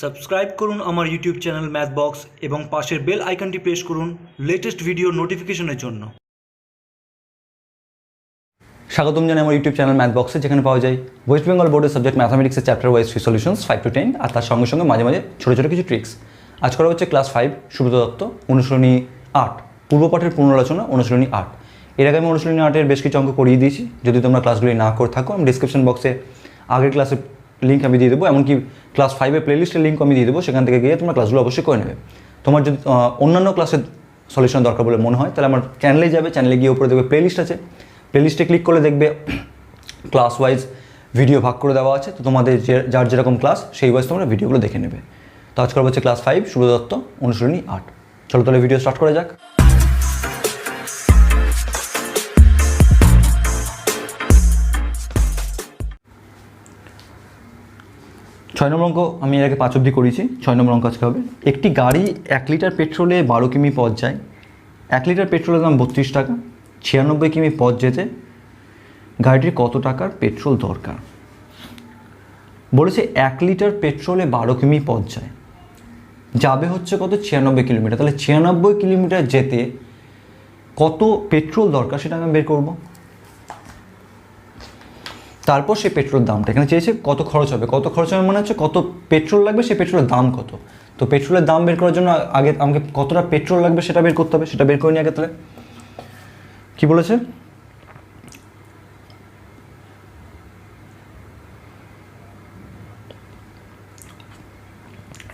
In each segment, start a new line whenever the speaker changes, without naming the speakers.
Subscribe করুন আমার YouTube channel ম্যাথবক্স এবং পাশের বেল আইকনটি প্রেস করুন লেটেস্ট ভিডিও নোটিফিকেশনের জন্য।
স্বাগতম জানাই আমার ইউটিউব চ্যানেল ম্যাথবক্সে, যেখানে পাওয়া যায় ওয়েস্ট বেঙ্গল বোর্ডের সাবজেক্ট ম্যাথামেটিক্সের চ্যাপ্টার ওয়াইজ সলিউশনস 5 to 10, আর তার সঙ্গে সঙ্গে মাঝে মাঝে ছোটো ছোটো কিছু ট্রিক্স। আজ করা হচ্ছে ক্লাস 5 সুব্রত দত্ত অনুশীলনী 8 পূর্বপাঠের পুনরালোচনা অনুশীলনী 8। এর আগে আমি অনুশীলনী 8-এর বেশ কিছু অঙ্ক করিয়ে দিয়েছি। যদি তোমরা ক্লাসগুলি না করে থাকো, আমি ডিসক্রিপশন বক্সে আগের ক্লাসের লিঙ্ক আমি দিয়ে দেবো, এমনকি ক্লাস 5-এর প্লেলিস্টের লিঙ্ক আমি দিয়ে দেবো, সেখান থেকে গিয়ে তোমরা ক্লাসগুলো অবশ্যই করে নেবে। তোমার যদি অন্যান্য ক্লাসের সলিউশন দরকার বলে মনে হয়, তাহলে আমার চ্যানেলে যাবে, চ্যানেলে গিয়ে উপরে দেখবে প্লেলিস্ট আছে, প্লেলিস্টে ক্লিক করলে দেখবে ক্লাস ওয়াইজ ভিডিও ভাগ করে দেওয়া আছে। তো তোমাদের যার যেরকম ক্লাস সেই ওয়াইজ তোমরা ভিডিওগুলো দেখে নেবে। তো আজ করা হচ্ছে ক্লাস 5 সুব্রত দত্ত অনুশীলনী 8। চলো তাহলে ভিডিও স্টার্ট করা যাক। 6 নম্বর অঙ্ক আমি এর আগে 5 অবধি করেছি। 6 নম্বর অঙ্ক আজকে হবে। একটি গাড়ি 1 লিটার পেট্রোলে 12 কিমি পথ যায়। 1 লিটার পেট্রোলের দাম 32 টাকা। 96 কিমি পথ যেতে গাড়িটির কত টাকার পেট্রোল দরকার? বলেছে 1 লিটার পেট্রোলে 12 কিমি পথ যায়, যাবে হচ্ছে কত? 96 কিলোমিটার। তাহলে 96 কিলোমিটার যেতে কত পেট্রোল দরকার সেটা আমি বের করব। তারপর সেই পেট্রোলের দামটা এখানে চেয়েছে কত খরচ হবে। কত খরচ হবে মানে হচ্ছে কত পেট্রোল লাগবে, সেই পেট্রোলের দাম কত। তো পেট্রোলের দাম বের করার জন্য আগে আমাকে কতটা পেট্রোল লাগবে সেটা বের করতে হবে। সেটা বের করে নিয়ে আগে তাহলে কী বলেছে,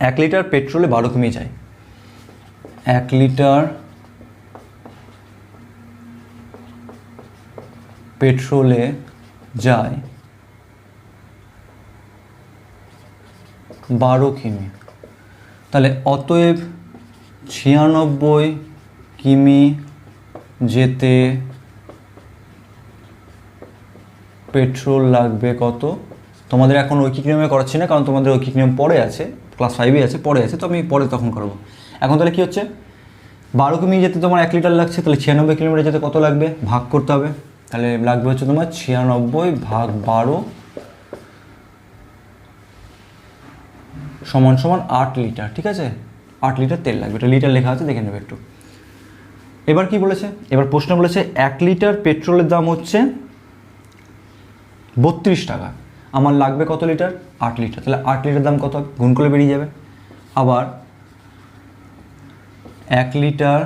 এক লিটার পেট্রোলে 12 কিমি যায়। 1 লিটার পেট্রোলে যায় 12 কিমি। তাহলে অতএব 96 কিমি যেতে পেট্রোল লাগবে কত? তোমাদের এখন ঐকিক নিয়মে করাচ্ছি না, কারণ তোমাদের ঐকিক নিয়ম পরে আছে, ক্লাস 5-এ আছে, পরে আছে, তো আমি পরে তখন করবো। এখন তাহলে কী হচ্ছে, 12 কিমি যেতে তোমার 1 লিটার লাগছে, তাহলে 96 কিলোমিটার যেতে কত লাগবে ভাগ করতে হবে। তাহলে লাগবে হচ্ছে তোমার 96 ভাগ 12 সমান সমান 8 লিটার। ঠিক আছে, 8 লিটার তেল লাগবে। এটা লিটার লেখা আছে, দেখে নেবে একটু। এবার কি বলেছে, এবার প্রশ্ন বলেছে 1 লিটার পেট্রোলের দাম হচ্ছে 32 টাকা, আমার লাগবে কত লিটার? 8 লিটার। তাহলে 8 লিটার দাম কত গুণ করলে বেরিয়ে যাবে। আবার 1 লিটার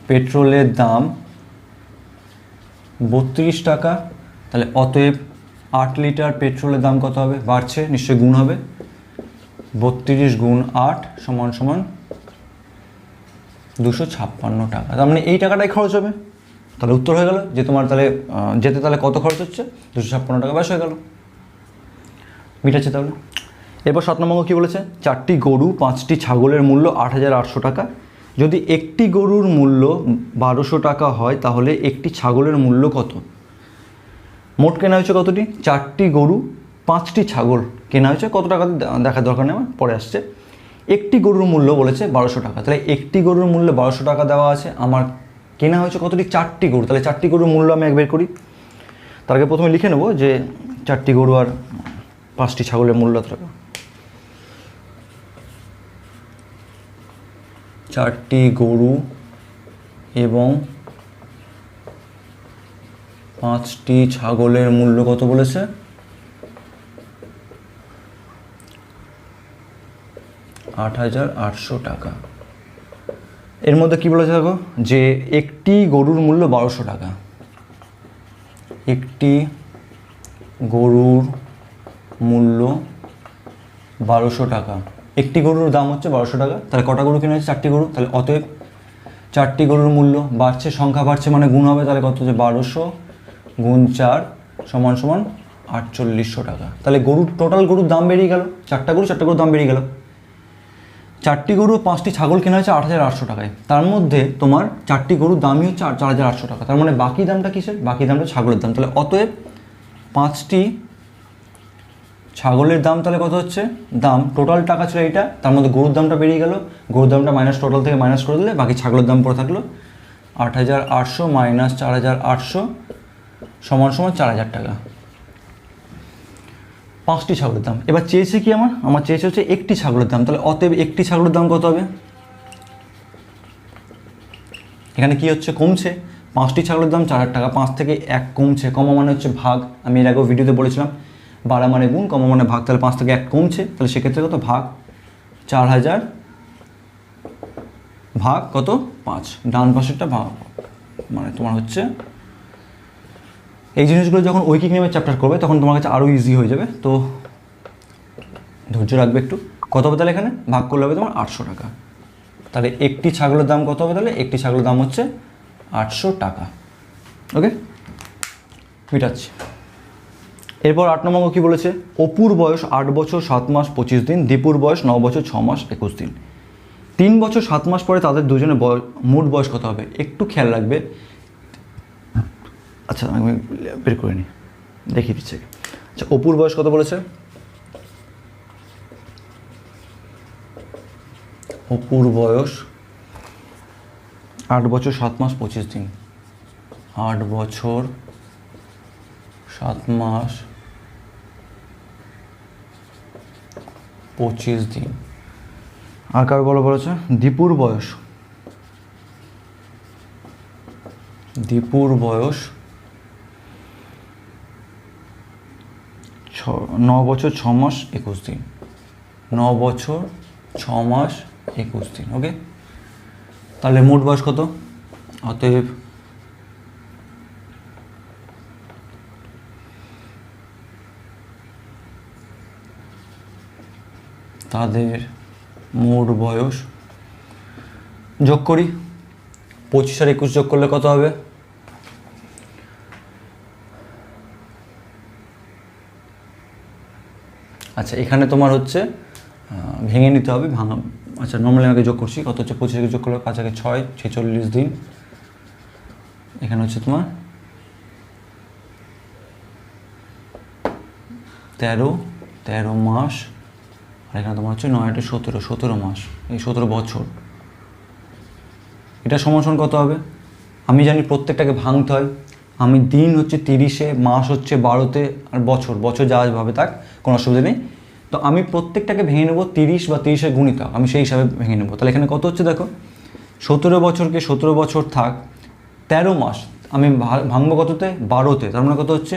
পেট্রোলের দাম 32 টাকা, তাহলে অতএব 8 লিটার পেট্রোলের দাম কত হবে? বাড়ছে, নিশ্চয়ই গুণ হবে। 32 গুণ 8 সমান সমান 256 টাকা। তার মানে এই টাকাটাই খরচ হবে। তাহলে উত্তর হয়ে গেল যে তোমার তাহলে যেতে তাহলে কত খরচ হচ্ছে? 256 টাকা, ব্যাস হয়ে গেল, মিটাচ্ছে তাহলে। এরপর 7 নম্বর কী বলেছে, 4টি গরু 5টি ছাগলের মূল্য 8,800 টাকা। যদি একটি গরুর মূল্য 1200 টাকা হয়, তাহলে একটি ছাগলের মূল্য কত? মোট কেনা হয়েছে কতটি? 4টি গরু 5টি ছাগল কেনা হয়েছে, কত টাকা দেখার দরকার নেই আমার, পরে আসছে। একটি গরুর মূল্য বলেছে 1200 টাকা, তাহলে একটি গরুর মূল্য 1200 টাকা দেওয়া আছে, আমার কেনা হয়েছে কতটি? 4টি গরু। তাহলে 4টি গরুর মূল্য আমি বের করি। তার আগে প্রথমে লিখে নেব যে 4টি গরু আর 5টি ছাগলের মূল্য টাকা। 4টি গরু এবং 5টি ছাগলের মূল্য কত বলেছে? 8,800 টাকা। এর মধ্যে কী বলেছে দেখো, যে একটি গরুর মূল্য 1200 টাকা। একটি গরুর মূল্য 1200 টাকা, একটি গরুর দাম হচ্ছে 1200 টাকা। তাহলে কটা গরু কেনা হচ্ছে? 4টি গরু। তাহলে অতএব 4টি গরুর মূল্য বাড়ছে, সংখ্যা বাড়ছে মানে গুণ হবে। তাহলে কত হচ্ছে? 1200 গুণ 4 সমান সমান 4800 টাকা। তাহলে গরুর টোটাল গরুর দাম বেরিয়ে গেল, 4টা গরুর দাম বেরিয়ে গেল। 4টি গরু 5টি ছাগল কেনা হয়েছে 8,800 টাকায়। তার মধ্যে তোমার 4টি গরুর দামই হচ্ছে 4,800 টাকা। তার মানে বাকি দামটা কিসের? বাকি দামটা ছাগলের দাম। তাহলে অতএব 5টি ছাগলের দাম তাহলে কত হচ্ছে? দাম টোটাল টাকা ছিল এইটা, তার মধ্যে গরুর দামটা বেরিয়ে গেল, গরুর দামটা মাইনাস টোটাল থেকে মাইনাস করে দিলে বাকি ছাগলের দাম পড়ে থাকলো 8,800 মাইনাস 4,800 সমান সমান 4,000 টাকা। 5টি ছাগলের দাম। এবার চেয়েছে কি আমার চেয়েছে হচ্ছে একটি ছাগলের দাম। তাহলে অতএব একটি ছাগলের দাম কত হবে? এখানে কি হচ্ছে? কমছে। 5টি ছাগলের দাম 4,000 টাকা, 5 থেকে 1 কমছে, কমা মানে হচ্ছে ভাগ। আমি এর আগেও ভিডিওতে বলেছিলাম বাড়া মানে গুণ, কমা মানে ভাগ। তাহলে 5 থেকে 1 কমছে, তাহলে সেক্ষেত্রে কত? ভাগ 4,000 ভাগ কত? 5। ডান পাশেরটা ভাগ মানে তোমার হচ্ছে এই জিনিসগুলো যখন ঐকিক নিয়মের চ্যাপ্টার করবে তখন তোমার কাছে আরও ইজি হয়ে যাবে। তো ধৈর্য রাখবে একটু। কত হবে তাহলে এখানে? ভাগ করলে হবে তোমার 800 টাকা। তাহলে একটি ছাগলের দাম কত হবে? তাহলে একটি ছাগলের দাম হচ্ছে 800 টাকা। ওকে, মিটাচ্ছি। এরপর 8 নম্বর কী বলেছে? অপুর বয়স 8 বছর 7 মাস 25 দিন, দীপুর বয়স 9 বছর 6 মাস 21 দিন। 3 বছর 7 মাস পরে তাদের দুজনের মোট বয়স কত হবে? একটু খেয়াল রাখবে। আচ্ছা আমি বের করে নিই, দেখিয়ে দিচ্ছি। আচ্ছা, অপুর বয়স কত বলেছে? অপুর বয়স 8 বছর 7 মাস 25 দিন। 8 বছর 7 মাস 25 দিন। আর কার বলেছে? দীপুর বয়স 9 বছর 6 মাস 21 দিন। 9 বছর 6 মাস 21 দিন। ওকে, তাহলে মোট বয়স কত? অতএব তাদের মোট বয়স যোগ করি। 25 আর 21 যোগ করলে কত হবে? আচ্ছা, এখানে তোমার হচ্ছে ভেঙে নিতে হবে। আচ্ছা, নর্মালি আমাকে যোগ করছি। কত হচ্ছে? 25 যোগ করলে 5 আগে 6, 46 দিন। এখানে হচ্ছে তোমার 13 মাস। আর এখানে তোমার হচ্ছে 9 17 মাস, এই 17 বছর। এটা সমান কত হবে? আমি জানি প্রত্যেকটাকে ভাঙতে হয়। আমি দিন হচ্ছে 30-এ, মাস হচ্ছে 12-তে, আর বছর যাভাবে থাক, কোনো অসুবিধা নেই। তো আমি প্রত্যেকটাকে ভেঙে নেবো 30 বা 30-এর গুণিতক, আমি সেই হিসাবে ভেঙে নেবো। তাহলে এখানে কত হচ্ছে দেখো, 17 বছরকে 17 বছর থাক, 13 মাস আমি ভাঙবো কততে? 12-তে। তার মানে কত হচ্ছে?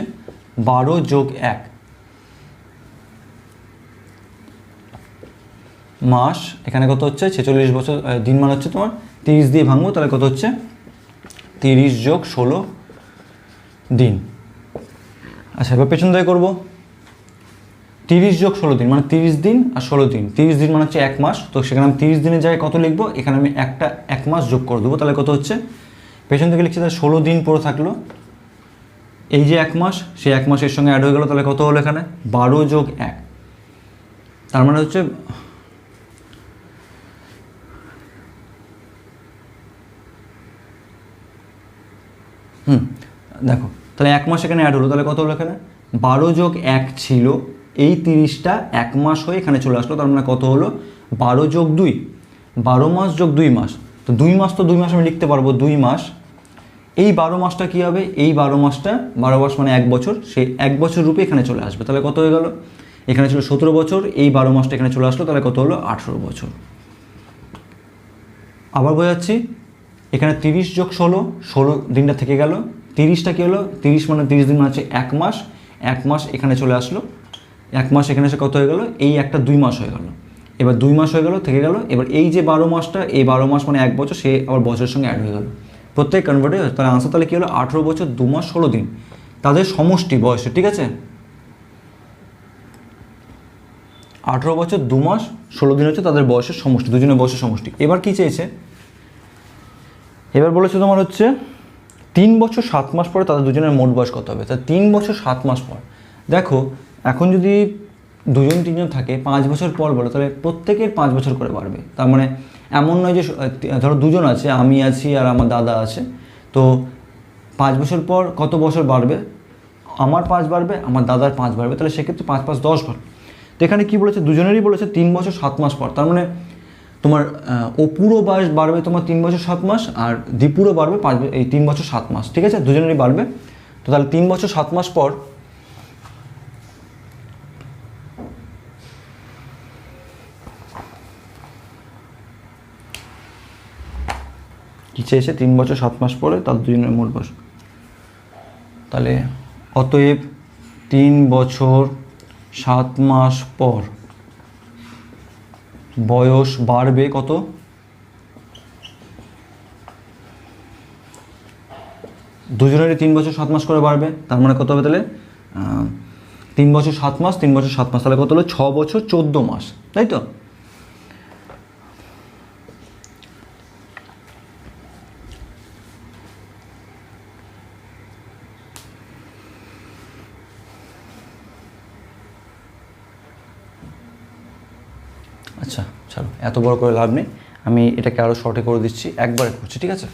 12 যোগ 1 মাস। এখানে কত হচ্ছে? 46 বছর। দিন মানে হচ্ছে তোমার 30 দিয়ে ভাঙবো, তাহলে কত হচ্ছে? 30 যোগ 16 দিন। আচ্ছা, এবার পেছন থেকে করবো। 30 যোগ 16 দিন মানে 30 দিন আর 16 দিন। 30 দিন মানে হচ্ছে 1 মাস। তো সেখানে আমি 30 দিনের জায়গায় কত লিখবো? এখানে আমি 1 মাস যোগ করে দেবো। তাহলে কত হচ্ছে? পেছন থেকে লিখছি, তাহলে 16 দিন পরে থাকলো। এই যে 1 মাস, সেই 1 মাসের সঙ্গে অ্যাড হয়ে গেলো। তাহলে কত হলো এখানে? 12 যোগ 1। তার মানে হচ্ছে দেখো, তাহলে 1 মাস এখানে অ্যাড হলো। তাহলে কত হলো এখানে? 12 যোগ 1 ছিল, এই 30টা 1 মাস হয়ে এখানে চলে আসলো। তার মানে কত হলো? 12 যোগ 2, 12 মাস যোগ 2 মাস। তো 2 মাস আমি লিখতে পারবো 2 মাস। এই 12 মাসটা কী হবে? এই 12 মাসটা 12 মাস মানে 1 বছর, সেই 1 বছর রূপে এখানে চলে আসবে। তাহলে কত হয়ে গেল? এখানে ছিল 17 বছর, এই 12 মাসটা এখানে চলে আসলো। তাহলে কত হলো? 18 বছর। আবার বোঝাচ্ছি, এখানে 30 যোগ 16 দিনটা থেকে গেল। 30টা কী হলো? 30 মানে 30 দিন মানে হচ্ছে 1 মাস। 1 মাস এখানে চলে আসলো। 1 মাস এখানে এসে কত হয়ে গেল? এই একটা 2 মাস হয়ে গেল। এবার 2 মাস হয়ে গেল, থেকে গেল। এবার এই যে 12 মাসটা, এই 12 মাস মানে 1 বছর, সে আবার বছরের সঙ্গে অ্যাড হয়ে গেল। প্রত্যেক কনভার্ট হয়ে, তাহলে আনসার তাহলে কী হলো? 18 বছর 2 মাস 16 দিন তাদের সমষ্টি বয়সে। ঠিক আছে, 18 বছর 2 মাস 16 দিন হচ্ছে তাদের বয়সের সমষ্টি, দুজনের বয়সের সমষ্টি। এবার কি চেয়েছে? এবার বলেছে তোমার হচ্ছে 3 বছর 7 মাস পরে তাদের দুজনের মোট বয়স কত হবে। তা 3 বছর 7 মাস পর, দেখো এখন যদি 2-3জন থাকে, 5 বছর পর বলো, তাহলে প্রত্যেকের 5 বছর করে বাড়বে। তার মানে এমন নয় যে ধরো 2জন আছে, আমি আছি আর আমার দাদা আছে, তো 5 বছর পর কত বছর বাড়বে? আমার 5 বাড়বে, আমার দাদার 5 বাড়বে। তাহলে সেক্ষেত্রে 5 5 10 বাড়বে। তো এখানে কী বলেছে? দুজনেরই বলেছে 3 বছর 7 মাস পর। তার মানে তোমার অপুরও বয়স বাড়বে তোমার 3 বছর 7 মাস, আর দীপুরও বাড়বে 3 বছর 7 মাস। ঠিক আছে, দুজনেরই বাড়বে। তো তাহলে 3 বছর 7 মাস পর নিচে এসে 3 বছর 7 মাস পরে তার দুজনের মোট বয়স। তাহলে অতএব 3 বছর 7 মাস পর বয়স বাড়বে কত? দুজনেরই 3 বছর 7 মাস করে বাড়বে, তার মানে কত হবে তাহলে 3 বছর 7 মাস 3 বছর 7 মাস, তাহলে কত হলো 6 বছর 14 মাস, তাই তো? আচ্ছা চলো, এত বড় করে লাভ নেই, আমি এটাকে আরও শর্টে করে দিচ্ছি, একবারে করছি, ঠিক আছে?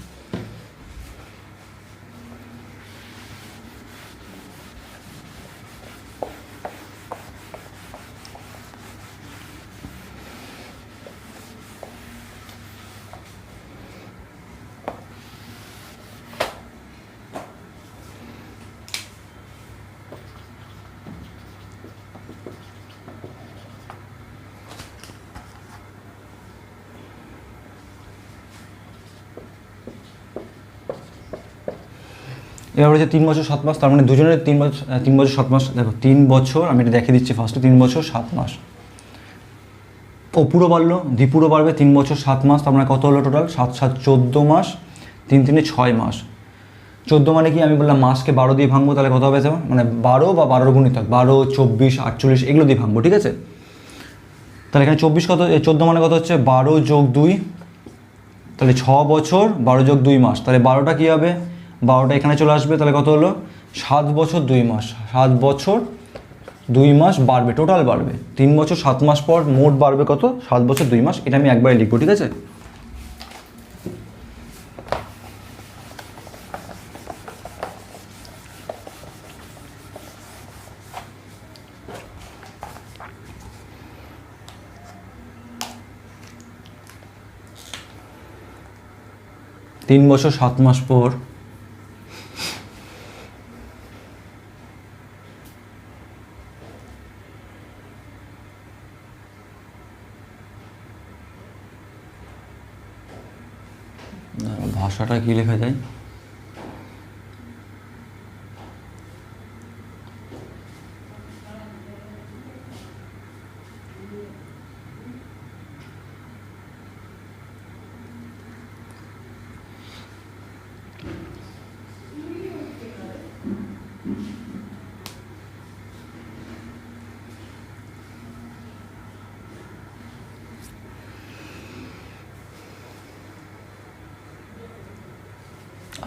এবার হচ্ছে 3 বছর 7 মাস, তার মানে দুজনের 3 বছর 7 মাস। দেখো 3 বছর, আমি এটা দেখিয়ে দিচ্ছি ফার্স্টে, 3 বছর 7 মাস। ও পুরো বাড়লো, দ্বিপুরও বাড়বে, 3 বছর 7 মাস, তার মানে কত হলো টোটাল? 7 7 14 মাস, 3 3 6 মাস। 14 মানে কি, আমি বললাম মাসকে 12 দিয়ে ভাঙবো, তাহলে কত হবে? মানে 12 বা 12 গুণিতক, 12 24 48 এগুলো দিয়ে ভাঙবো, ঠিক আছে? তাহলে এখানে 24 কত, 14 মানে কত হচ্ছে 12 যোগ 2, তাহলে 6 বছর 12 যোগ 2 মাস, তাহলে 12টা কী হবে? 12টা এখানে চলে আসবে, তাহলে কত হলো? 7 বছর 2 মাস। 7 বছর 2 মাস বাড়বে, টোটাল বাড়বে। 3 বছর 7 মাস পর মোট বাড়বে কত? 7 বছর 2 মাস। এটা আমি একবারে লিখবো, ঠিক আছে? তিন বছর 7 মাস পর ভাষাটা কি লেখা যায়?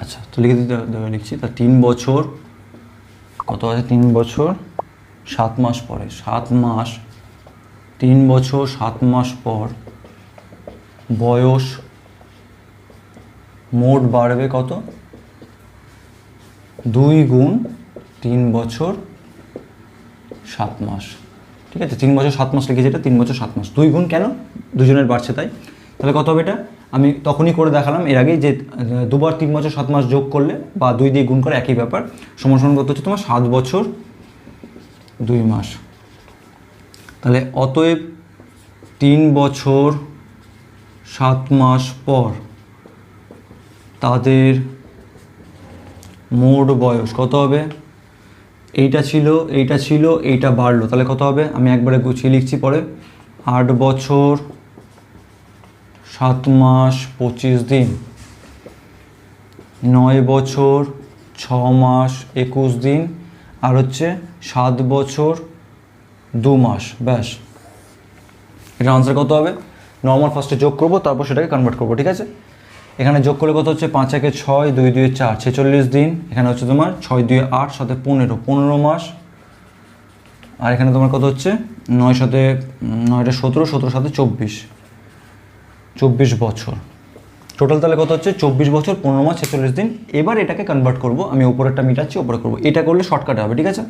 আচ্ছা, তো লিখে দিতে লিখছি। তা 3 বছর কত আছে? 3 বছর 7 মাস পরে, 7 মাস 3 বছর 7 মাস পর বয়স মোট বাড়বে কত? 2 গুণ 3 বছর 7 মাস, ঠিক আছে? 3 বছর 7 মাস লিখেছি, এটা 3 বছর 7 মাস। 2 গুণ কেন? দুজনের বাড়ছে তাই। তাহলে কত হবে এটা? আমি তখনই করে দেখালাম এর আগে যে দুবার 3 বছর 7 মাস যোগ করলে বা 2 দিয়ে গুণ করে একই ব্যাপার, সমান সমান কত হচ্ছে তোমার? 7 বছর 2 মাস। তাহলে অতএব 3 বছর 7 মাস পর তাদের মোট বয়স কত হবে? এইটা ছিল, এইটা বাড়লো, তাহলে কত হবে? আমি একবারে গুছিয়ে লিখছি পরে। 8 বছর 7 মাস 25 দিন, 9 বছর 6 মাস 21 দিন, আর হচ্ছে 7 বছর 2 মাস। ব্যাস, এটা আনসার কত হবে? নর্মাল ফার্স্টে যোগ করবো, তারপর সেটাকে কনভার্ট করবো, ঠিক আছে? এখানে যোগ করলে কত হচ্ছে? 5 একে 6, 2 2 4, 46 দিন। এখানে হচ্ছে তোমার 6 2 8, সাথে 15 মাস। আর এখানে তোমার কত হচ্ছে? 9 সাথে 9টা 17, 17 সাথে 24 বছর টোটাল। তাহলে কত হচ্ছে? 24 বছর 15 মাস 46 দিন। এবার এটাকে কনভার্ট করবো, আমি উপরেরটা মিটাচ্ছি, উপরে করবো। এটা করলে শর্টকাটে হবে, ঠিক আছে?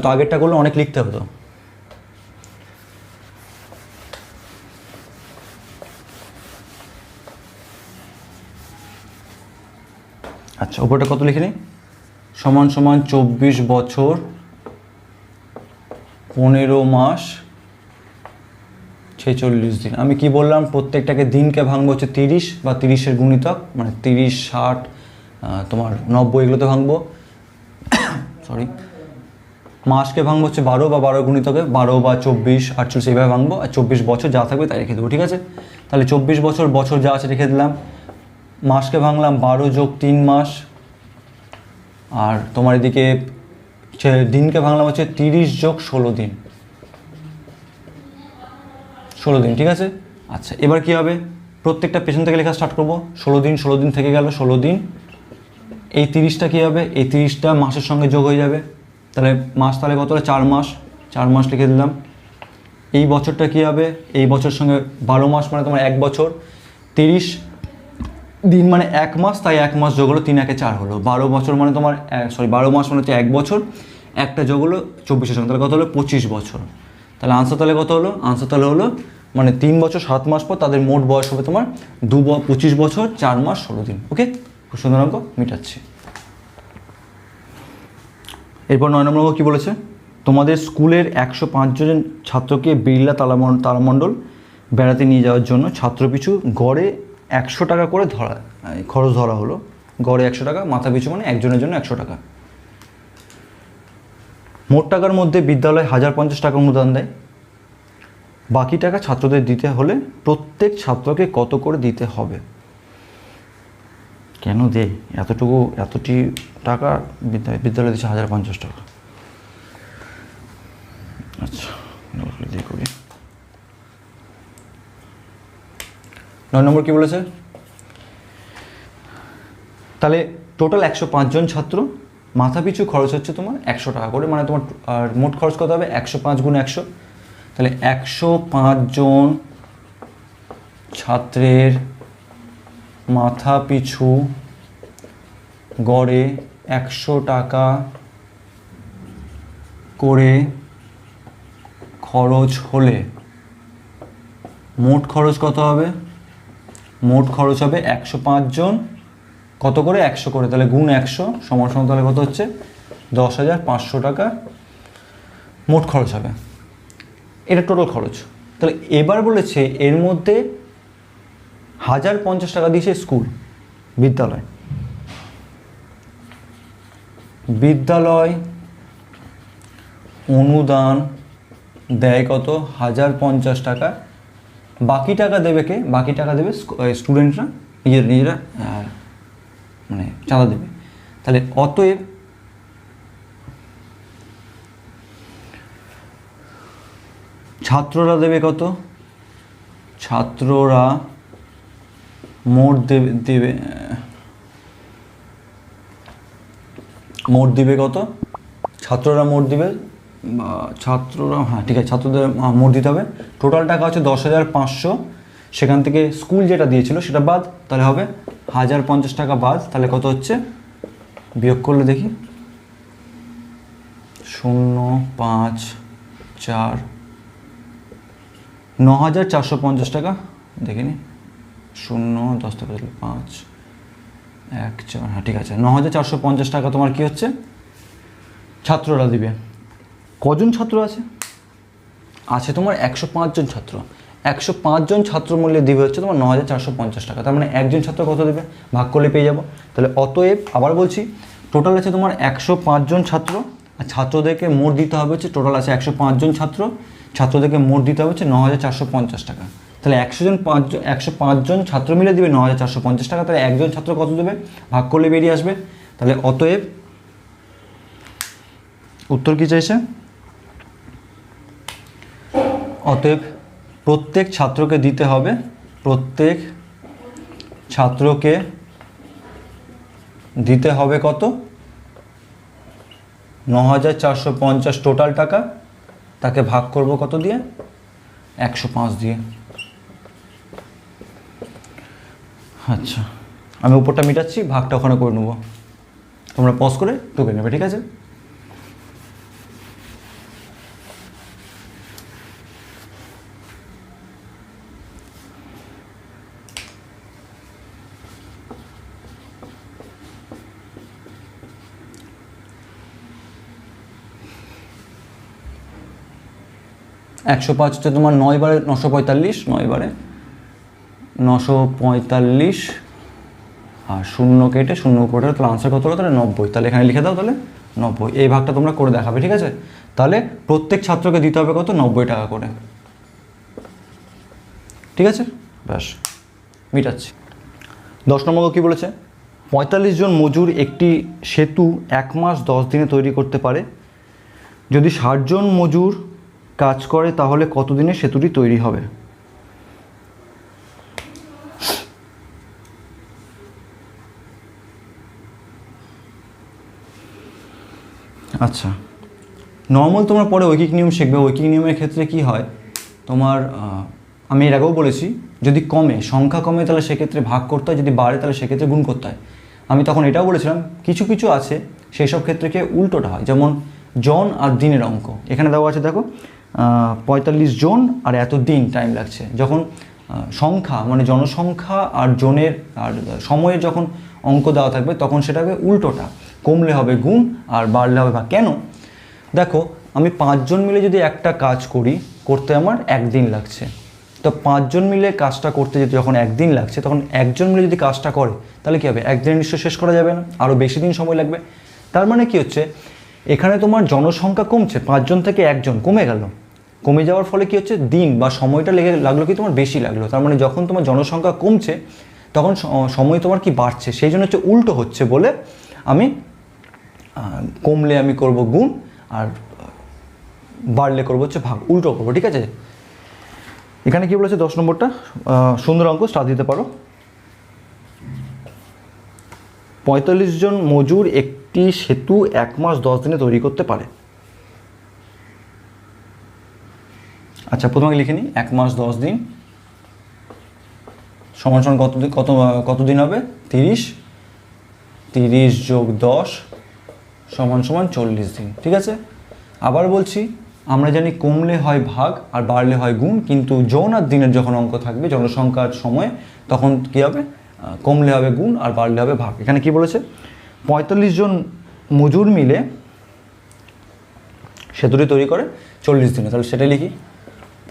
তো আগেরটা করলে অনেক লিখতে হতো। আচ্ছা, উপরটা কত লিখে নিই? সমান সমান 24 বছর 15 মাস 46 দিন। আমি কি বললাম, প্রত্যেকটাকে দিনকে ভাঙবো হচ্ছে 30 বা 30-এর গুণিতক, মানে 30, 60, তোমার 90 এগুলোতে ভাঙবো। সরি, মাসকে ভাঙবো হচ্ছে 12 বা 12 গুণিতকে, 12 বা 24, 48 এইভাবে ভাঙবো, আর 24 বছর যা থাকবে তাই রেখে দেবো, ঠিক আছে? তাহলে 24 বছর, বছর যা আছে রেখে দিলাম। মাসকে ভাঙলাম 12 যোগ 3 মাস, আর তোমার এদিকে দিনকে ভাঙলাম হচ্ছে 30 যোগ 16 দিন, 16 দিন, ঠিক আছে? আচ্ছা, এবার কি হবে, প্রত্যেকটা পেছন থেকে লেখা স্টার্ট করবো। 16 দিন, 16 দিন থেকে গেল 16 দিন। এই 30টা কী হবে, এই 30টা মাসের সঙ্গে যোগ হয়ে যাবে, তাহলে মাস তাহলে কত হলো, 4 মাস, 4 মাস লিখে দিলাম। এই বছরটা কী হবে, এই বছর সঙ্গে 12 মাস মানে তোমার 1 বছর, 30 দিন মানে 1 মাস, তাই 1 মাস যোগ হলো, 3 একে 4 হলো। 12 বছর মানে তোমার 12 মাস মানে হচ্ছে 1 বছর, একটা যোগ হলো 24-এর সঙ্গে, তাহলে কত হলো, 25 বছর। তাহলে আনসার তাহলে কত হলো, আনসার তাহলে হলো মানে 3 বছর 7 মাস পর তাদের মোট বয়স হবে তোমার 25 বছর 4 মাস 16 দিন। ওকে, খুব সুন্দর অঙ্ক, মিটাচ্ছি। এরপর 9 নম্বর কী বলেছে, তোমাদের স্কুলের 105 জন ছাত্রকে বিড়লা তারামণ্ডল বেড়াতে নিয়ে যাওয়ার জন্য ছাত্রপিছু গড়ে 100 টাকা করে খরচ ধরা হলো। গড়ে 100 টাকা, মাথা পিছু মানে একজনের জন্য 100 টাকা। মোট টাকার মধ্যে বিদ্যালয় 1050 টাকা অনুদান দেয়, বাকি টাকা ছাত্রদের দিতে হলে প্রত্যেক ছাত্রকে কত করে দিতে হবে? কেন দেয় এতটি টাকা? বিদ্যালয় দিচ্ছে 1050 টাকা। আচ্ছা, দিয়ে করি। 9 নম্বর কী বলেছে, তাহলে টোটাল 105 জন ছাত্র, মাথাপিছু খরচ হচ্ছে তোমার 100 টাকা করে, মানে তোমার আর মোট খরচ কত হবে, 105 গুণ 100, তাহলে 105 জন ছাত্রের মাথা পিছু গড়ে 100 টাকা করে খরচ হলে মোট খরচ কত হবে? মোট খরচ হবে 105 জন কত করে, 100 করে, তাহলে গুণ 100 সমান সমান, তাহলে কত হচ্ছে 10,500 টাকা মোট খরচ হবে। এটা টোটাল খরচ। তাহলে এবার বলেছে এর মধ্যে 1050 টাকা দিয়েছে স্কুল, বিদ্যালয় অনুদান দেয় কত, 1050 টাকা। বাকি টাকা দেবে কে? বাকি টাকা দেবে স্টুডেন্টরা নিজেরা মানে চাঁদা দেবে। তাহলে অতএব ছাত্ররা দেবে কত, ছাত্ররা মোট দিবে কত, ছাত্ররা মোট দিবে, ছাত্ররা, হ্যাঁ ঠিক আছে, ছাত্রদের মোট দিতে হবে। টোটাল টাকা হচ্ছে 10,500, সেখান থেকে স্কুল যেটা দিয়েছিল সেটা বাদ, তাহলে হবে 1050 টাকা বাদ, তাহলে কত হচ্ছে, বিয়োগ করলে দেখি, 0, 5, 4, 9,450 টাকা, দেখিনি, 0, 10 টাকা, 5, 1, 4, হ্যাঁ ঠিক আছে, 9,450 টাকা তোমার কি হচ্ছে, ছাত্ররা দিবে। কজন ছাত্র আছে তোমার 105 জন ছাত্র। 105 জন ছাত্র মূল্যে দিবে হচ্ছে তোমার 9,450 টাকা, তার মানে একজন ছাত্র কত দেবে, ভাগ করলে পেয়ে যাবো। তাহলে অতএব আবার বলছি, টোটাল আছে তোমার 105 জন ছাত্র, আর ছাত্রদেরকে মোট দিতে হবে হচ্ছে, টোটাল আছে 105 জন ছাত্র, ছাত্রদেরকে মোট দিতে হবে হচ্ছে 9,450 টাকা। তাহলে 105 জন ছাত্র মিলে দিবে 9,450 টাকা, তাহলে একজন ছাত্র কত দেবে, ভাগ করলে বেরিয়ে আসবে। তাহলে অতএব উত্তর কী চাইছে, অতএব প্রত্যেক ছাত্রকে দিতে হবে, প্রত্যেক ছাত্রকে দিতে হবে কত, 9,450 টোটাল টাকা, তাকে ভাগ করব কত দিয়ে, 105 দিয়ে। আচ্ছা, আমি উপরটা মিটাচ্ছি, ভাগটা ওখানে করে নেবো, তোমরা পজ করে টুকে নেবে, ঠিক আছে? 105 হচ্ছে তোমার 9 বারে 945, 9 বারে 945 আর শূন্য কেটে শূন্য উপরে, তাহলে আনসার কত হলো? তাহলে 90। তাহলে এখানে লিখে দাও তাহলে 90। এই ভাগটা তোমরা করে দেখাবে, ঠিক আছে? তাহলে প্রত্যেক ছাত্রকে দিতে হবে কত? 90 টাকা করে, ঠিক আছে? ব্যাস, মিটাচ্ছি। 10 নম্বর কী বলেছে? 45 জন মজুর একটি সেতু 1 মাস 10 দিনে তৈরি করতে পারে। যদি 60 জন মজুর কাজ করে তাহলে কত দিনে সেতুটি তৈরি হবে? আচ্ছা, নর্মাল তোমরা পরে ঐকিক নিয়ম শিখবে। ঐকিক নিয়মের ক্ষেত্রে কি হয় তোমার, আমি এর আগেও বলেছি, যদি কমে, সংখ্যা কমে তাহলে সেক্ষেত্রে ভাগ করতে হয়, যদি বাড়ে তাহলে সেক্ষেত্রে গুণ করতে হয়। আমি তখন এটাও বলেছিলাম কিছু কিছু আছে সেই সব ক্ষেত্রে কি উল্টোটা হয়, যেমন জন আর দিনের অঙ্ক এখানে দেওয়া আছে। দেখো 45 জন আর এত দিন টাইম লাগছে। যখন সংখ্যা মানে জনসংখ্যা আর জনের আর সময়ের যখন অঙ্ক দেওয়া থাকবে তখন সেটা হবে উল্টোটা, কমলে হবে গুণ আর বাড়লে হবে ভাগ। কেন? দেখো আমি 5 জন মিলে যদি একটা কাজ করি, করতে আমার 1 দিন লাগছে, তো 5 জন মিলে কাজটা করতে যদি যখন 1 দিন লাগছে, তখন একজন মিলে যদি কাজটা করে তাহলে কী হবে? 1 দিনে নিশ্চয় শেষ করা যাবে না, আরও বেশি দিন সময় লাগবে। তার মানে কি হচ্ছে, এখানে তোমার জনসংখ্যা কমছে, 5 জন থেকে 1 জন কমে গেল। কমে যাওয়ার ফলে কি হচ্ছে, দিন বা সময়টা লাগলো কি তোমার বেশি লাগলো। তার মানে যখন তোমার জনসংখ্যা কমছে তখন সময় তোমার কি বাড়ছে, সেই জন্য হচ্ছে উল্টো হচ্ছে বলে আমি কমলে আমি করব গুণ আর বাড়লে করবো হচ্ছে ভাগ, উল্টো করবো, ঠিক আছে? এখানে কি বলেছে 10 নম্বরটা? সুন্দর অঙ্ক, স্টার দিতে পারো। 45 জন মজুর একটি সেতু 1 মাস 10 দিনে তৈরি করতে পারে। আচ্ছা, প্রথমে লিখে নিই, 1 মাস 10 দিন সমান সমান কত দিন হবে? 30 যোগ 10 সমান সমান 40 দিন, ঠিক আছে? আবার বলছি, আমরা জানি কমলে হয় ভাগ আর বাড়লে হয় গুণ, কিন্তু জন আর দিনের যখন অঙ্ক থাকবে, জনসংখ্যার সময়, তখন কী হবে? কমলে হবে গুণ আর বাড়লে হবে ভাগ। এখানে কি বলেছে? 45 জন মজুর মিলে সেতুটি তৈরি করে 40 দিনে। তাহলে সেটাই লিখি,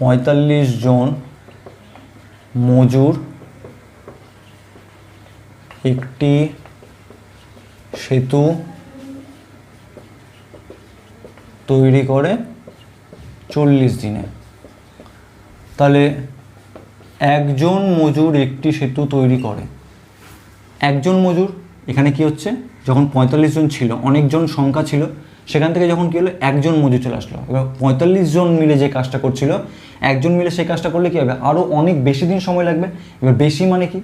45 জন মজুর একটি সেতু তৈরি করে 40 দিনে। তাহলে একজন মজুর একটি সেতু তৈরি করে, একজন মজুর, এখানে কি হচ্ছে, যখন 45 জন ছিল, অনেকজন সংখ্যা ছিল, সেখান থেকে যখন কী হলো, একজন মজুর চলে আসলো। এবার 45 জন মিলে যে কাজটা করছিল, একজন মিলে সেই কাজটা করলে কী হবে? আরও অনেক বেশি দিন সময় লাগবে। এবার বেশি মানে কি?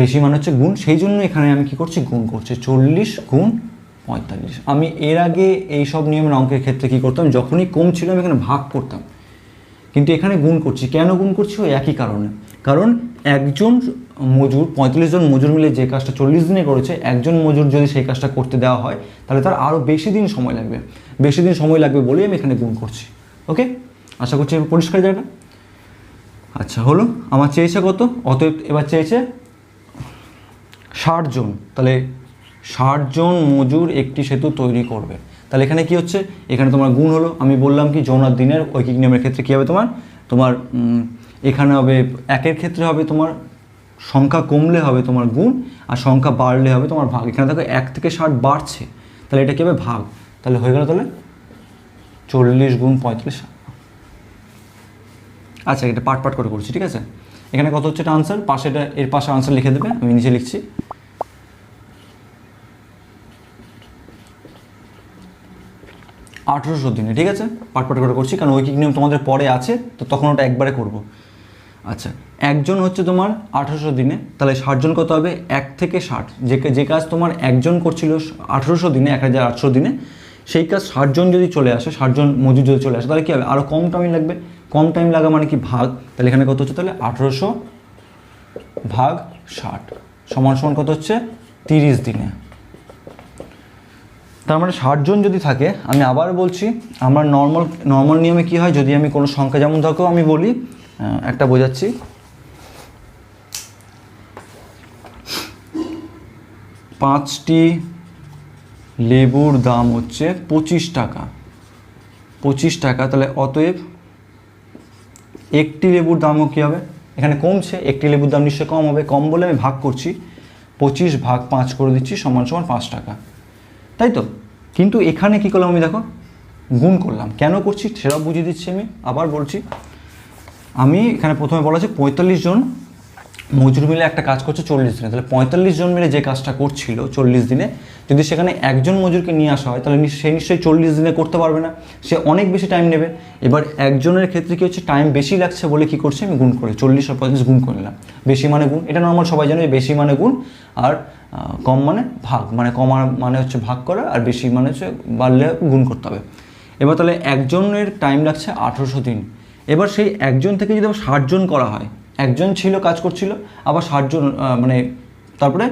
বেশি মানে হচ্ছে গুণ, সেই জন্য এখানে আমি কি করছি? গুণ করছি। 40 গুণ 45। আমি এর আগে এই সব নিয়মের অঙ্কের ক্ষেত্রে কী করতাম, যখনই কম ছিল আমি এখানে ভাগ করতাম, কিন্তু এখানে গুণ করছি। কেন গুণ করছি? ওই একই কারণে, কারণ একজন মজুর, 45 জন মজুর মিলে যে কাজটা 40 দিনে করেছে, একজন মজুর যদি সেই কাজটা করতে দেওয়া হয় তাহলে তার আরও বেশি দিন সময় লাগবে। বেশি দিন সময় লাগবে বলেই আমি এখানে গুণ করছি। ওকে, আশা করছি পরিষ্কার জায়গা। আচ্ছা, হলো। আমার চেয়েছে কত? অতএব এবার চেয়েছে 60 জন। তাহলে 60 জন মজুর একটি সেতু তৈরি করবে। তাহলে এখানে কি হচ্ছে? এখানে তোমার গুণ হলো। আমি বললাম কি, জন আর দিনের ঐকিক নিয়মের ক্ষেত্রে কী হবে তোমার এখানে হবে, একের ক্ষেত্রে হবে তোমার সংখ্যা কমলে হবে তোমার গুণ আর সংখ্যা বাড়লে হবে তোমার ভাগ। এখানে দেখো 1 থেকে 60 বাড়ছে, তাহলে এটা কী হবে? ভাগ। তাহলে হয়ে গেল তাহলে 40 গুণ 45। আচ্ছা, এটা পাট করে করছি, ঠিক আছে? এখানে কত হচ্ছে এটা আনসার, পাশে এটা, এর পাশে আনসার লিখে দেবে, আমি নিচে লিখছি। আঠেরোশো দিনে, ঠিক আছে? পাট করে করছি, কারণ ঐকিক নিয়ম তোমাদের পরে আছে, তো তখন ওটা একবারে করব। আচ্ছা, একজন হচ্ছে তোমার 1800 দিনে, তাহলে 60 জন কত হবে? 1 থেকে 60, যে কাজ তোমার একজন করছিল 1800 দিনে, 1800 দিনে, সেই কাজ 60 জন যদি চলে আসে, 60 জন মজুর যদি চলে আসে, তাহলে কী হবে? আরও কম টাইম লাগবে। কম টাইম লাগা মানে কি? ভাগ। তাহলে এখানে কত হচ্ছে? তাহলে 1800 ভাগ 60 সমান সমান কত হচ্ছে? 30 দিনে। তার মানে 60 জন যদি থাকে, আমি আবার বলছি, আমার নর্মাল নিয়মে কি হয়, যদি আমি কোনো সংখ্যা, যেমন ধরো আমি বলি, একটা বোঝাচ্ছি, 5টি লেবুর দাম হচ্ছে 25 টাকা। 25 টাকা, তাহলে অতএব একটি লেবুর দামও কী হবে, এখানে কমছে, একটি লেবুর দাম নিশ্চয়ই কম হবে। কম বলে আমি ভাগ করছি, 25 ভাগ 5 করে দিচ্ছি সমান সমান 5 টাকা, তাই তো। কিন্তু এখানে কী করলাম আমি, দেখো গুণ করলাম। কেন করছি সেটাও বুঝিয়ে দিচ্ছি আমি, আবার বলছি। আমি এখানে প্রথমে বলা আছে 45 জন মজুর মিলে একটা কাজ করছে 40 দিনে, তাহলে 45 জন মিলে যে কাজটা করছিল 40 দিনে, যদি সেখানে একজন মজুরকে নিয়ে আসা হয় তাহলে সে নিশ্চয়ই 40 দিনে করতে পারবে না, সে অনেক বেশি টাইম নেবে। এবার একজনের ক্ষেত্রে কী হচ্ছে, টাইম বেশি লাগছে বলে কী করছি আমি, গুণ করে 40 আর 45 গুণ করে নিলাম। বেশি মানে গুণ, এটা নর্মাল সবাই জানে, বেশি মানে গুণ, আর কম মানে ভাগ, মানে কমা মানে হচ্ছে ভাগ করা, আর বেশি মানে হচ্ছে বাড়লে গুণ করতে হবে। এবার তাহলে একজনের টাইম লাগছে 1800 দিন। এবার সেই একজন থেকে যদি আবার 60 জন করা হয়, একজন ছিল কাজ করছিল, আবার 60 জন মানে তারপরে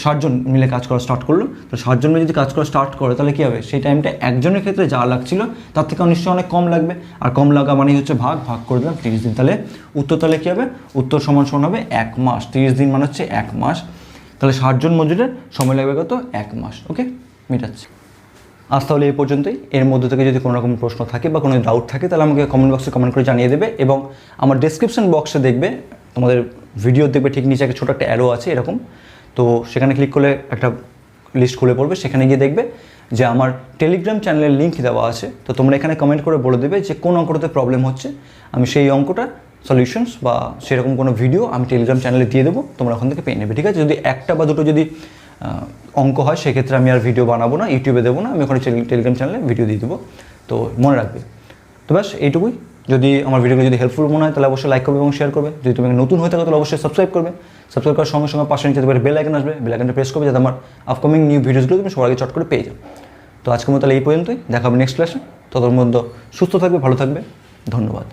60 জন মিলে কাজ করা স্টার্ট করলো, তো 60 জন মিলে যদি কাজ করা স্টার্ট করে তাহলে কী হবে, সেই টাইমটা একজনের ক্ষেত্রে যা লাগছিল তার থেকে নিশ্চয়ই অনেক কম লাগবে, আর কম লাগা মানে হচ্ছে ভাগ করে দিলাম 30 দিন। তাহলে উত্তর তাহলে কী হবে, উত্তর সমান হবে 1 মাস। 30 দিন মানে হচ্ছে 1 মাস, তাহলে 60 জন মজুরের সময় লাগবে কত, 1 মাস। ওকে, মেটাচ্ছি। আজ তাহলে এই পর্যন্তই। এর মধ্যে থেকে যদি কোনো রকম প্রশ্ন থাকে বা কোনো ডাউট থাকে তাহলে আমাকে কমেন্ট বক্সে কমেন্ট করে জানিয়ে দেবে, এবং আমার ডেসক্রিপশন বক্সে দেখবে, তোমাদের ভিডিও দেখবে ঠিক নিচে একটা ছোটো একটা অ্যারো আছে এরকম, তো সেখানে ক্লিক করলে একটা লিস্ট খুলে পড়বে, সেখানে গিয়ে দেখবে যে আমার টেলিগ্রাম চ্যানেলের লিঙ্ক দেওয়া আছে। তো তোমরা এখানে কমেন্ট করে বলে দেবে যে কোন অঙ্কটাতে প্রবলেম হচ্ছে, আমি সেই অঙ্কটা সলিউশনস বা সেরকম কোনো ভিডিও আমি টেলিগ্রাম চ্যানেলে দিয়ে দেবো, তোমরা ওখান থেকে পেয়ে নেবে, ঠিক আছে। যদি একটা বা দুটো যদি অঙ্ক হয় সেক্ষেত্রে আমি আর ভিডিও বানাবো না, ইউটিউবে দেবো না, আমি ওখানে টেলিগ্রাম চ্যানেলে ভিডিও দিয়ে দেবো, তো মনে রাখবে। তো ব্যাস এইটুকুই। যদি আমার ভিডিওগুলো যদি হেল্পফুল মনে হয় তাহলে অবশ্যই লাইক করবে এবং শেয়ার করবে। যদি তুমি নতুন হয়ে থাকো তাহলে অবশ্যই সাবস্ক্রাইব করবে। সাবস্ক্রাইব করার সঙ্গে সঙ্গে পাশে নিচে বেল আইকন আসবে, বেল আইকনটা প্রেস করবে যাতে আমার আপকামিং নিউ ভিডিওসগুলো তুমি সবার আগে চট করে পেয়ে যাও। তো আজকের মতো তাহলে এই পর্যন্তই, দেখা হবে নেক্সট ক্লাসে। ততক্ষণ পর্যন্ত সুস্থ থাকবে, ভালো থাকবে, ধন্যবাদ।